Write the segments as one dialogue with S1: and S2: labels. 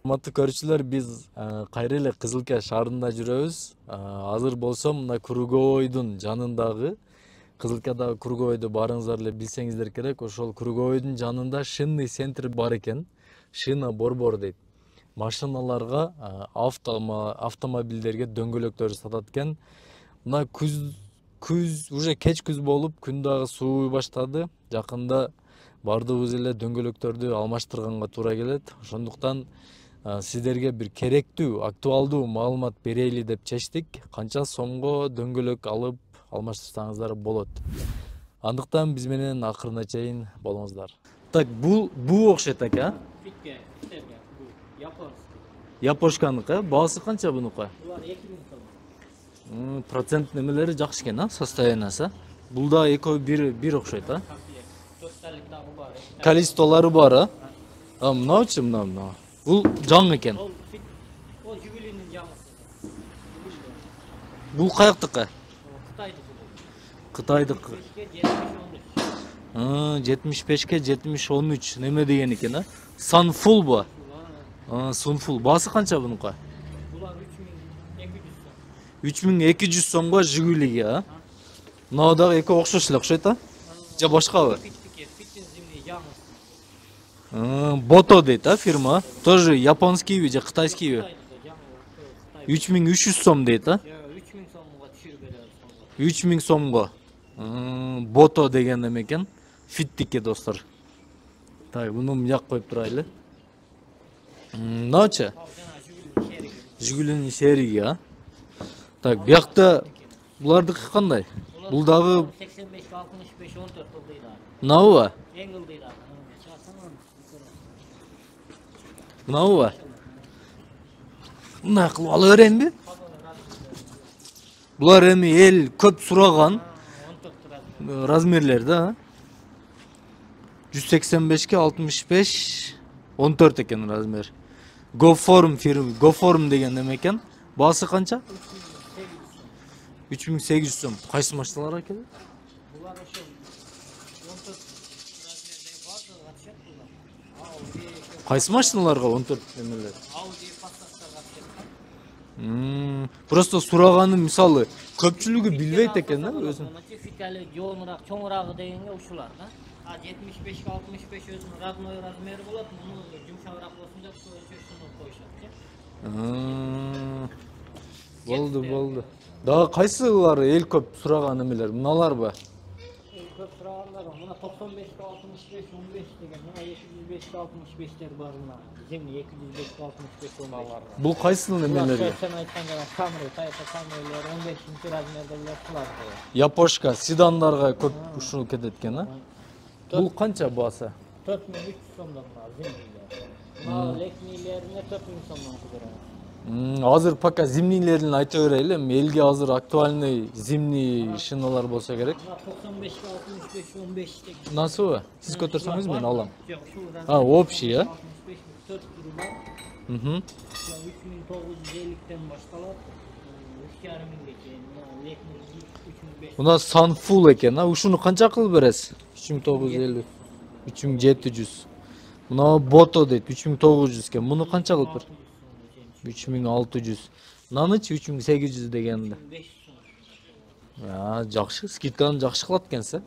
S1: Урматтуу көрүүчүлөр, биз кайра эле Кызылкия шаарында жүрөбүз. Азыр болсо мына Кургобойдун жанындагы, Кызылкиядагы Кургобойду баарыңыздар эле билсеңиздер керек. Ошол Кургобойдун жанында шинный центр бар экен. Шина борбор дейт. Машиналарга, автомобилдерге дөңгөлөктөр сатат экен. Мына күз уже кеч күз болуп, күн дагы сууй баштады. Жакында бардыгыбыз эле дөңгөлөктөрдү алмаштырганга туура келет. Ошондуктан сиздерге бир керектүү, актуалдуу маалымат берели деп чечтик. Канча сомго дөңгөлөк алып алмаштырсаңыздар болот. Андыктан биз менен акырына чейин болуңуздар. Так, бул окшойт экен,
S2: Фитке, бу японский.
S1: Япошканыкы, баасы канча бунукы?
S2: Булар 2000 сом.
S1: Процент немелери жакшы экен, состояниясы. Бул да экөө бир окшойт, а?
S2: Тошталыктагы бар.
S1: Количестволору бар, а? Мынау-чы, мына. Бул жаңы экен.
S2: Ол фит, ол Жигулинин жаңысы.
S1: Бул каяктыкы?
S2: Кытайдыкы.
S1: Кытайдыкы. 75ке 70-13 неме деген экен, а? Sunfull бу. Sunfull. Баасы канча бунукы?
S2: Булар 3200 сом.
S1: 3200 сомго Жигулиге, а? Мынау дагы эки окшош эле окшойт, а? Же башкабы?
S2: Фиттин зимний жаңысы.
S1: Бото дейт, а, фирма? Тоже японскийби же кытайскийби? 3300 сом дейт, а?
S2: 3000 сомго түшүрүп беребиз.
S1: 3000 сомго. Бото деген неме экен. Фиттикке достор. Так, буну мыяк коюп турайлы. Мынаучу? Жигулинин шериги, а? Так, биякта булардыкы кандай? Бул дагы
S2: 85 65 14 ылдыйда.
S1: мынабы?
S2: Эң ылдыйда.
S1: Мынабы? Мындай кылып ала берейинби? Булар эми эл көп сураган
S2: 14
S1: размерлер да. 185ке 65 14 экен размер. GoForm деген неме экен. Баасы канча? 3800 сом. Кайсы машиналар экен?
S2: Булар ошо 14 размердеги бардыгы катышат булар.
S1: Кайсы машиналарга 14 немелер?
S2: Audi Passat'larga катышат.
S1: Просто сураганым мисалы көпчүлүгү билбейт экен да өзүн.
S2: Фитали жоонураак, чоңураагы дегенге ушулар да. 75ке 65 өзүнүн родной размери болот. Муну жумшагыраак болсун деп ошону коюшат.
S1: Болду. Дагы кайсылары эл көп сураган эмелер? Мыналарбы?
S2: Көп сурагандар мына 95ке 65 15 деген, мына 205ке 65тер бар мына. Зимний 205ке 65 15.
S1: Бул кайсынын эмелери?
S2: Sen aytқан жана Camry, Toyota Camry'ler 15-ci razmerdə bular sular.
S1: Япошка седандарга көп ушул кетет экен, а? Бул канча баасы?
S2: 4300 сомдон бар зимнийлер. Мына летнийлерine 4000 сомдон кудурат.
S1: Азыр пока зимнийлерин айта берели, элге азыр актуальный зимний шиналар болсо керек.
S2: 95 65 15 деген.
S1: Насыбы? Сиз көтөрсөңүз мен алам.
S2: Жок, ушул
S1: Общий, а?
S2: 65 4 түрү бар. 3950-ден башталат. 3500-гече. Мына летний 3500.
S1: Мына Sunfull экен, а? Ушуну канча кылып бересиз? 3950. 3700. Мына Бото дейт 3900 экен. Муну канча кылып бер? 3600. Мынанычы 3800 дегенде.
S2: 500 сом.
S1: Жакшы, скидканы жакшы кылат экенсиз.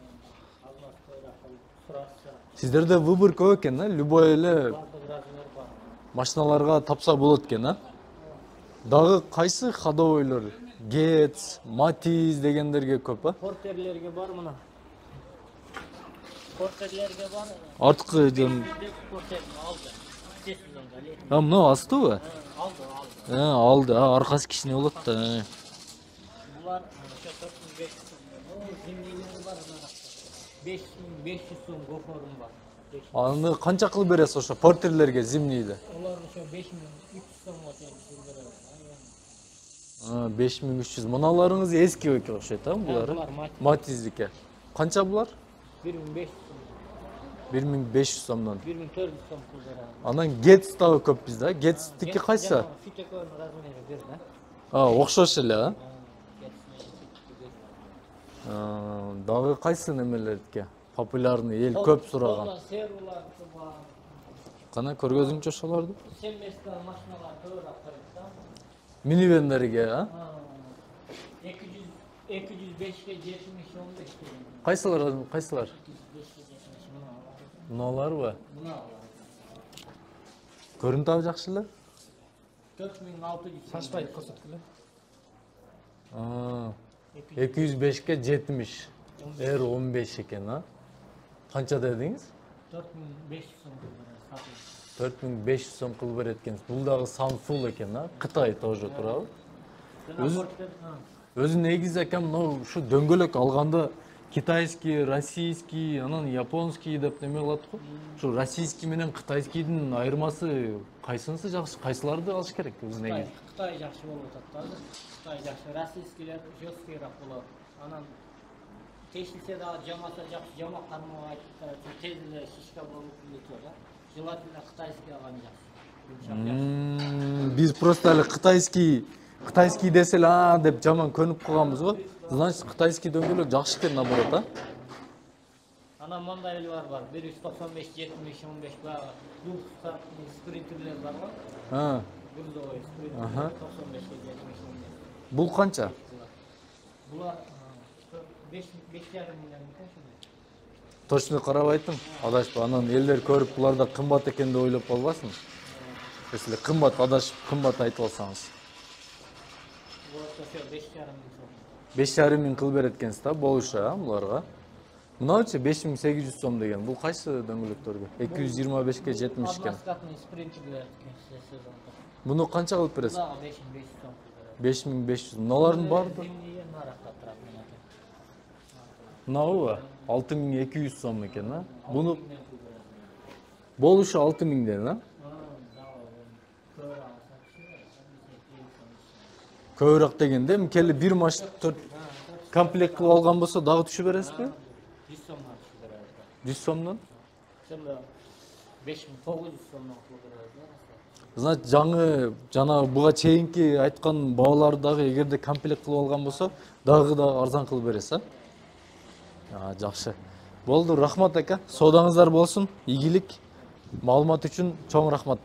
S1: Сиздерде выбор көп экен, а? Любой эле машиналарга тапса болот экен, а? Дагы кайсы ходовойлор? Гетц, Матиз дегендерге көп, а?
S2: Портерлерге бар мына. Портерлерге бар.
S1: Арткы жөн.
S2: Портерни алды.
S1: Мына астыбы?
S2: Алды.
S1: Алды. Аркасы кичине болот да.
S2: Булар ошо 4500 сом. Зимнийлери бар мына. 5500 сом GoForm бар.
S1: Аны канча кылып бересиз ошо портерлерге зимнийди?
S2: Олар ошо 5300 сомго чейин беребиз.
S1: 5300. Мыналарыңыз эски экен окшойт, а булар? Матиздики. Канча булар?
S2: 1500 сом.
S1: 1500 сомдон.
S2: 1400 сом кылдырат.
S1: Анан Гетц дагы көп бизде. Гетцтики кайсы?
S2: Фитеконун размери бир да.
S1: Окшош эле, а? Дагы кайсы немелердики? Популярный эл көп сураган.
S2: Серулар бар.
S1: Кана көргөзүңчү ошолорду.
S2: Sen mesela maşinalar doğru aktarırsan.
S1: Минивендерге, а?
S2: 200, 205'e 70, 15 dedim.
S1: Кайсылар?
S2: 205'e 70 bunu alalım.
S1: Муналарбы?
S2: Bunu alalım.
S1: Көрүнүп атабы жакшы эле?
S2: 4600.
S3: Saçmayı ko'rsatkili.
S1: 205'ke 70. Er 15 eкен, ha? Kança dediniz?
S2: 4500 so'm satılır.
S1: 4500 сом кылып берет экенсиз. Бул дагы Samsung экен, а? Кытай тоже турабы? Өзү негизи экен мына ушу дөңгөлөк алганда китайский, российский, анан японский деп неме кылат го. Ушу российский менен кытайскийдин айырмасы кайсынысы жакшы, кайсыларды алыш керек өзү негизи?
S2: Xitay yaxşı болуп атат да. Xitay yaxşı, российскийлер жесткийраак болот. Анан тешилсе дагы жамаса жакшы, жама кармоо айтып, тез эле шишка болуп кетет да. Желательно кытайский алган жакшы.
S1: Биз просто эле кытайский десе эле деп жаман көнүп калганбыз го. Значит, кытайский дөңгөлөк жакшы экен наоборот, а?
S2: Анан мындай бар. 195, 70, 15 багы. Люкс спринтерлер бар го. Грузовой спринтер 95, 70, 15.
S1: Бул канча?
S2: Булар 5,5 миллион мыкан.
S1: Точно карабайтым. Адашпы, анан элдер көрүп булар да кымбат экен деп ойлоп калбасын. Эсиле кымбат, адашып кымбат айтып алсаңыз.
S2: Вот ошо 5,5 миллион сом.
S1: 5,5 миң кылып берет экенсиз да, болуша буларга. Мынаучу 5800 сом деген. Бул кайсы дөңгөлөктөргө? 225ке 70 экен.
S2: Односкатный спринтерлер сезонда.
S1: Муну канча кылып бересиз?
S2: 5500 сом.
S1: 5500. Мыналардын баары
S2: Зимние наракта турат менен.
S1: мынабы 6200 сом экен, а? Буну болушу 6000ден, а? Көбүрөөк дегенде келе бир машина 4 комплект кылып алган болсо дагы түшүп бересизби?
S2: 100 сомдон түшүп беребиз.
S1: 100 сомдон?
S2: Сонда 5900 сомдон кылып беребиз.
S1: Значит, жана буга чейинки айткан баалар дагы эгерде комплект кылып алган болсо, дагы арзан кылып бересиз, а? Жакшы. Болду, рахмат ака. Соодаңыздар болсун. Ийгилик. Маалымат үчүн чоң рахмат.